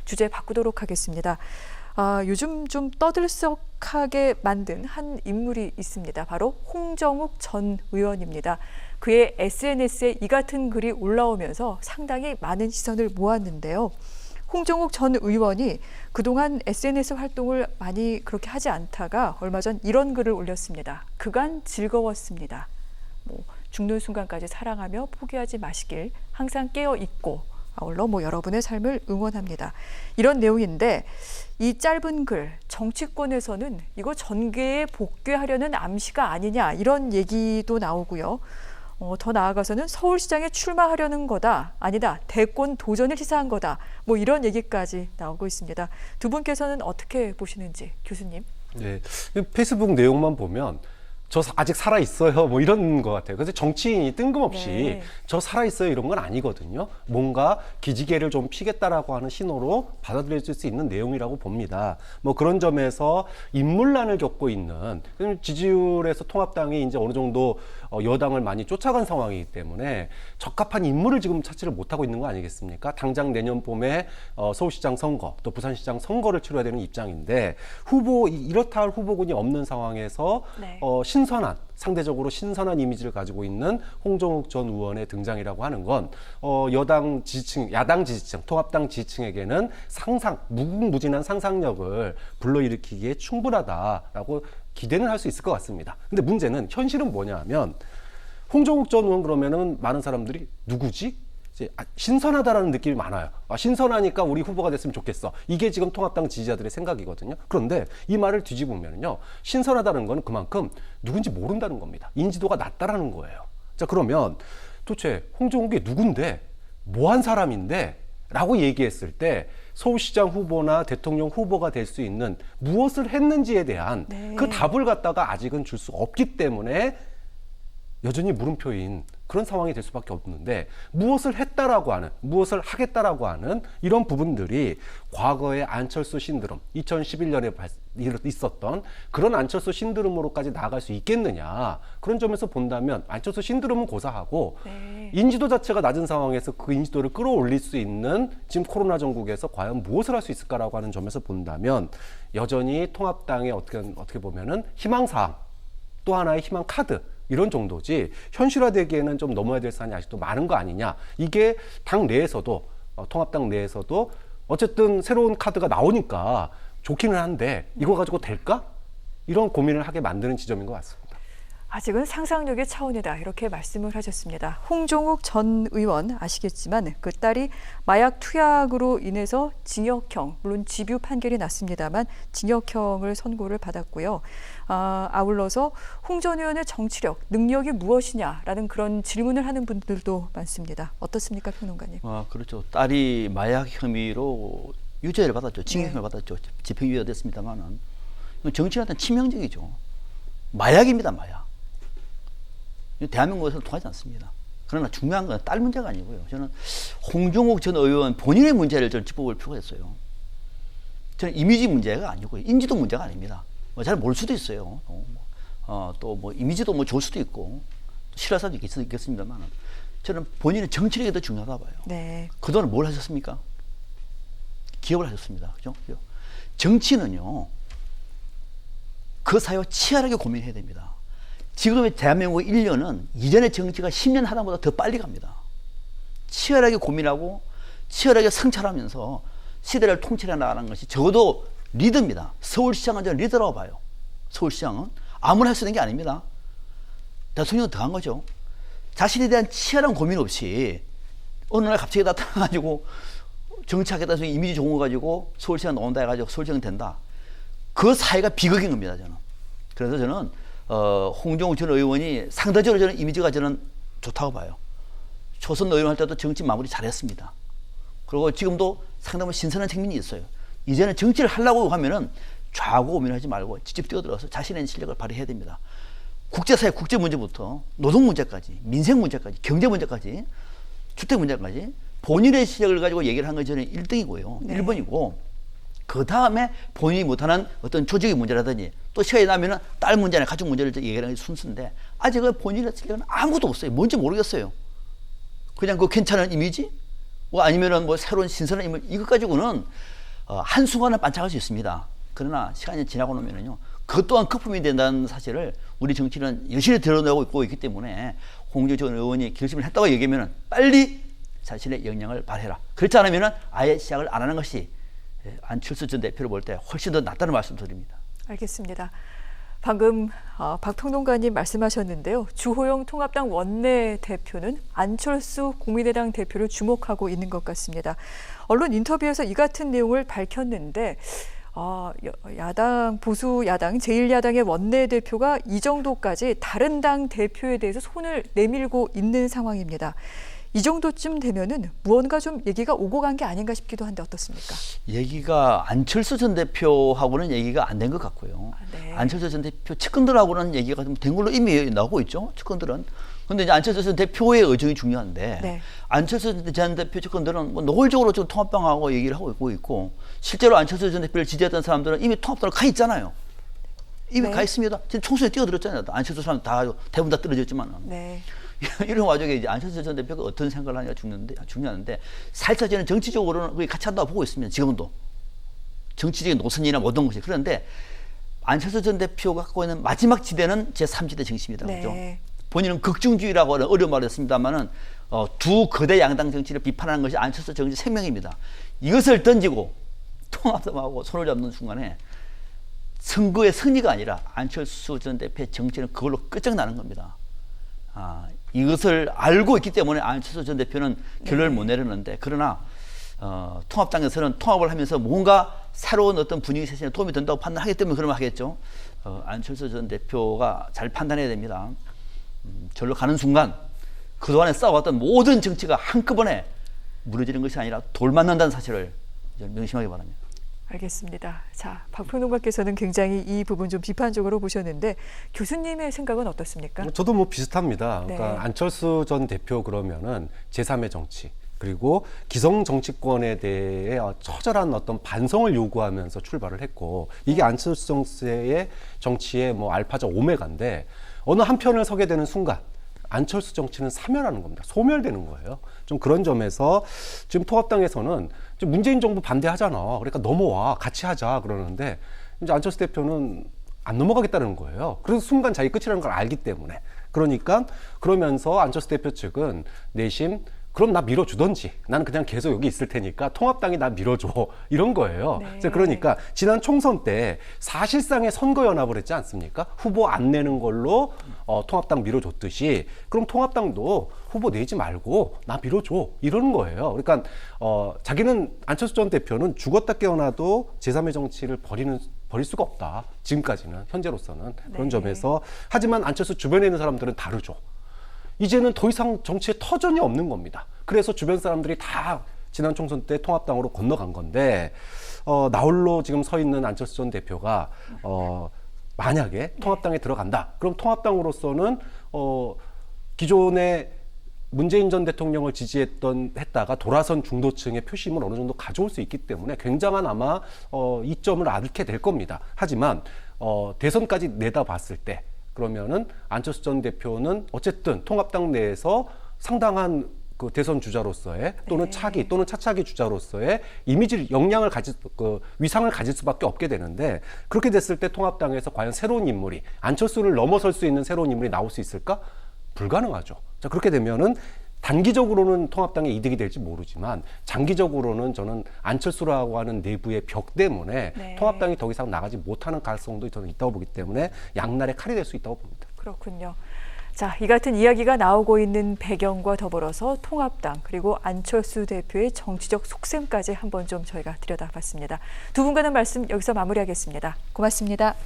주제 바꾸도록 하겠습니다. 요즘 좀 떠들썩하게 만든 한 인물이 있습니다. 바로 홍정욱 전 의원입니다. 그의 SNS에 이 같은 글이 올라오면서 상당히 많은 시선을 모았는데요. 홍정욱 전 의원이 그동안 SNS 활동을 많이 그렇게 하지 않다가 얼마 전 이런 글을 올렸습니다. 그간 즐거웠습니다. 죽는 순간까지 사랑하며 포기하지 마시길, 항상 깨어 있고 아울러 여러분의 삶을 응원합니다. 이런 내용인데 이 짧은 글, 정치권에서는 이거 전개에 복귀하려는 암시가 아니냐 이런 얘기도 나오고요. 더 나아가서는 서울시장에 출마하려는 거다, 아니다, 대권 도전을 시사한 거다, 이런 얘기까지 나오고 있습니다. 두 분께서는 어떻게 보시는지, 교수님. 네, 페이스북 내용만 보면 저 아직 살아있어요 이런 것 같아요. 그래서 정치인이 뜬금없이 저 살아있어요 이런 건 아니거든요. 뭔가 기지개를 좀 피겠다라고 하는 신호로 받아들여질 수 있는 내용이라고 봅니다. 그런 점에서 인물난을 겪고 있는, 지지율에서 통합당이 이제 어느 정도 여당을 많이 쫓아간 상황이기 때문에 적합한 인물을 지금 찾지를 못하고 있는 거 아니겠습니까? 당장 내년 봄에 서울시장 선거 또 부산시장 선거를 치러야 되는 입장인데 이렇다 할 후보군이 없는 상황에서 상대적으로 신선한 이미지를 가지고 있는 홍정욱 전 의원의 등장이라고 하는 건 야당 지지층, 통합당 지지층에게는 무궁무진한 상상력을 불러일으키기에 충분하다라고 기대는 할 수 있을 것 같습니다. 근데 문제는, 현실은 뭐냐 하면 홍정욱 전 의원 그러면은 많은 사람들이 누구지? 신선하다라는 느낌이 많아요. 신선하니까 우리 후보가 됐으면 좋겠어. 이게 지금 통합당 지지자들의 생각이거든요. 그런데 이 말을 뒤집으면요, 신선하다는 건 그만큼 누군지 모른다는 겁니다. 인지도가 낮다라는 거예요. 자, 그러면 도대체 홍정욱이 누군데, 뭐한 사람인데 라고 얘기했을 때 서울시장 후보나 대통령 후보가 될 수 있는 무엇을 했는지에 대한 그 답을 갖다가 아직은 줄 수가 없기 때문에 여전히 물음표인 그런 상황이 될 수밖에 없는데, 무엇을 했다라고 하는, 무엇을 하겠다라고 하는 이런 부분들이 과거의 안철수 신드롬, 2011년에 있었던 그런 안철수 신드롬으로까지 나아갈 수 있겠느냐, 그런 점에서 본다면 안철수 신드롬은 고사하고 인지도 자체가 낮은 상황에서 그 인지도를 끌어올릴 수 있는 지금 코로나 전국에서 과연 무엇을 할 수 있을까라고 하는 점에서 본다면 여전히 통합당의 어떻게 보면은 희망사항, 또 하나의 희망 카드, 이런 정도지 현실화되기에는 좀 넘어야 될 산이 아직도 많은 거 아니냐. 이게 당 내에서도, 통합당 내에서도 어쨌든 새로운 카드가 나오니까 좋기는 한데 이거 가지고 될까? 이런 고민을 하게 만드는 지점인 것 같습니다. 아직은 상상력의 차원이다, 이렇게 말씀을 하셨습니다. 홍정욱 전 의원 아시겠지만 그 딸이 마약 투약으로 인해서 징역형, 물론 집유 판결이 났습니다만 징역형을 선고를 받았고요. 아울러서 홍 전 의원의 정치력, 능력이 무엇이냐라는 그런 질문을 하는 분들도 많습니다. 어떻습니까, 평론가님? 그렇죠. 딸이 마약 혐의로 유죄를 받았죠. 징역형을 받았죠. 집행유예가 됐습니다만은 정치인한테는 치명적이죠. 마약입니다, 마약. 대한민국에서는 통하지 않습니다. 그러나 중요한 건 딸 문제가 아니고요. 저는 홍정욱 전 의원 본인의 문제를 저는 짚어볼 필요가 있어요. 저는 이미지 문제가 아니고요. 인지도 문제가 아닙니다. 잘 모를 수도 있어요. 또 이미지도 좋을 수도 있고 싫어할 사람도 있겠습니다만 저는 본인의 정치력이 더 중요하다 봐요. 그동안 뭘 하셨습니까? 기업을 하셨습니다. 그죠? 정치는요, 그 사회와 치열하게 고민해야 됩니다. 지금의 대한민국 1년은 이전의 정치가 10년 하다보다 더 빨리 갑니다. 치열하게 고민하고 치열하게 성찰하면서 시대를 통찰해 나가는 것이 적어도 리더입니다. 서울시장은 저는 리더라고 봐요. 서울시장은 아무나 할 수 있는 게 아닙니다. 대통령은 더 한 거죠. 자신에 대한 치열한 고민 없이 어느 날 갑자기 나타나가지고 정치하겠다 해서 이미지 좋은 거 가지고 서울시장 나온다 해가지고 서울시장 된다. 그 사회가 비극인 겁니다, 저는. 그래서 저는 홍정욱 전 의원이 상대적으로 저는 이미지가 저는 좋다고 봐요. 초선 의원 할 때도 정치 마무리 잘했습니다. 그리고 지금도 상당히 신선한 측면이 있어요. 이제는 정치를 하려고 하면은 좌고 고민하지 말고 직접 뛰어들어서 자신의 실력을 발휘해야 됩니다. 국제사회 국제 문제부터 노동 문제까지, 민생 문제까지, 경제 문제까지, 주택 문제까지 본인의 실력을 가지고 얘기를 한 건 저는 1등이고요. 1번이고 그 다음에 본인이 못하는 어떤 조직의 문제라든지 또 시간이 나면은 딸 문제나 가족 문제를 얘기하는 게 순서인데 아직은 본인의 실력은 아무것도 없어요. 뭔지 모르겠어요. 그냥 그 괜찮은 이미지? 아니면은 새로운 신선한 이미지? 이것 가지고는 한순간은 반짝할 수 있습니다. 그러나 시간이 지나고 나면은요, 그것 또한 거품이 된다는 사실을 우리 정치는 여실히 드러내고 있기 때문에 홍준표 전 의원이 결심을 했다고 얘기하면 빨리 자신의 역량을 발휘해라. 그렇지 않으면 아예 시작을 안 하는 것이 안철수 전 대표를 볼 때 훨씬 더 낫다는 말씀 드립니다. 알겠습니다. 방금 박평론가님 말씀하셨는데요. 주호영 통합당 원내대표는 안철수 국민의당 대표를 주목하고 있는 것 같습니다. 언론 인터뷰에서 이 같은 내용을 밝혔는데 야당 보수 야당 제1야당의 원내대표가 이 정도까지 다른 당 대표에 대해서 손을 내밀고 있는 상황입니다. 이 정도쯤 되면은 무언가 좀 얘기가 오고 간 게 아닌가 싶기도 한데 어떻습니까? 얘기가 안철수 전 대표하고는 얘기가 안 된 것 같고요. 네. 안철수 전 대표 측근들하고는 얘기가 좀 된 걸로 이미 나오고 있죠. 측근들은. 근데 이제 안철수 전 대표의 의중이 중요한데 네. 안철수 전 대표 측근들은 뭐 노골적으로 지금 통합당하고 얘기를 하고 있고 실제로 안철수 전 대표를 지지했던 사람들은 이미 통합당으로 가 있잖아요. 이미 네. 가 있습니다. 지금 총선에 뛰어들었잖아요. 안철수 사람 대부분 다 떨어졌지만. 네. 이런 와중에 이제 안철수 전 대표가 어떤 생각을 하냐가 중요한데 살짝 저는 정치적으로는 거의 같이 한다고 보고 있습니다. 지금도 정치적인 노선이나 모든 것이. 그런데 안철수 전 대표가 갖고 있는 마지막 지대는 제3지대 정치입니다. 네. 그렇죠? 본인은 극중주의라고 하는 어려운 말을 했습니다만은 두 거대 양당 정치를 비판하는 것이 안철수 정치 생명입니다. 이것을 던지고 통합당하고 손을 잡는 순간에 선거의 승리가 아니라 안철수 전 대표의 정치는 그걸로 끝장나는 겁니다. 이것을 알고 있기 때문에 안철수 전 대표는 결론을 못 내렸는데, 그러나 통합당에서는 통합을 하면서 뭔가 새로운 어떤 분위기 세신에 도움이 된다고 판단하기 때문에 그러면 하겠죠. 안철수 전 대표가 잘 판단해야 됩니다. 절로 가는 순간 그동안에 쌓아왔던 모든 정치가 한꺼번에 무너지는 것이 아니라 돌맞는다는 사실을 명심하기 바랍니다. 알겠습니다. 자, 박평론가께서는 굉장히 이 부분 좀 비판적으로 보셨는데 교수님의 생각은 어떻습니까? 저도 뭐 비슷합니다. 그러니까 네. 안철수 전 대표 그러면은 제3의 정치, 그리고 기성 정치권에 대해 처절한 어떤 반성을 요구하면서 출발을 했고, 이게 안철수 정치의 뭐 알파자 오메가인데, 어느 한편을 서게 되는 순간 안철수 정치는 사멸하는 겁니다. 소멸되는 거예요. 좀 그런 점에서 지금 통합당에서는 지금 문재인 정부 반대하잖아. 그러니까 넘어와, 같이 하자 그러는데, 이제 안철수 대표는 안 넘어가겠다는 거예요. 그래서 순간 자기 끝이라는 걸 알기 때문에. 그러니까 그러면서 안철수 대표 측은 내심 그럼 나 밀어주던지, 나는 그냥 계속 여기 있을 테니까 통합당이 나 밀어줘, 이런 거예요. 네. 그래서 그러니까 지난 총선 때 사실상의 선거연합을 했지 않습니까? 후보 안 내는 걸로 통합당 밀어줬듯이, 그럼 통합당도 후보 내지 말고 나 밀어줘, 이러는 거예요. 그러니까 자기는, 안철수 전 대표는 죽었다 깨어나도 제3의 정치를 버릴 수가 없다. 지금까지는, 현재로서는. 그런 네. 점에서. 하지만 안철수 주변에 있는 사람들은 다르죠. 이제는 더 이상 정치에 터전이 없는 겁니다. 그래서 주변 사람들이 다 지난 총선 때 통합당으로 건너간 건데, 나홀로 지금 서 있는 안철수 전 대표가 만약에 통합당에 들어간다. 그럼 통합당으로서는 기존의 문재인 전 대통령을 했다가 돌아선 중도층의 표심을 어느 정도 가져올 수 있기 때문에 굉장한 아마 이점을 얻게 될 겁니다. 하지만 대선까지 내다봤을 때, 그러면은 안철수 전 대표는 어쨌든 통합당 내에서 상당한 그 대선 주자로서의, 또는 네. 차기 또는 차차기 주자로서의 이미지 역량을 위상을 가질 수밖에 없게 되는데, 그렇게 됐을 때 통합당에서 과연 새로운 인물이, 안철수를 넘어설 수 있는 새로운 인물이 나올 수 있을까? 불가능하죠. 자, 그렇게 되면은 단기적으로는 통합당에 이득이 될지 모르지만 장기적으로는 저는 안철수라고 하는 내부의 벽 때문에 네. 통합당이 더 이상 나가지 못하는 가능성도 저는 있다고 보기 때문에 양날의 칼이 될 수 있다고 봅니다. 그렇군요. 자, 이 같은 이야기가 나오고 있는 배경과 더불어서 통합당 그리고 안철수 대표의 정치적 속셈까지 한번 좀 저희가 들여다봤습니다. 두 분과는 말씀 여기서 마무리하겠습니다. 고맙습니다.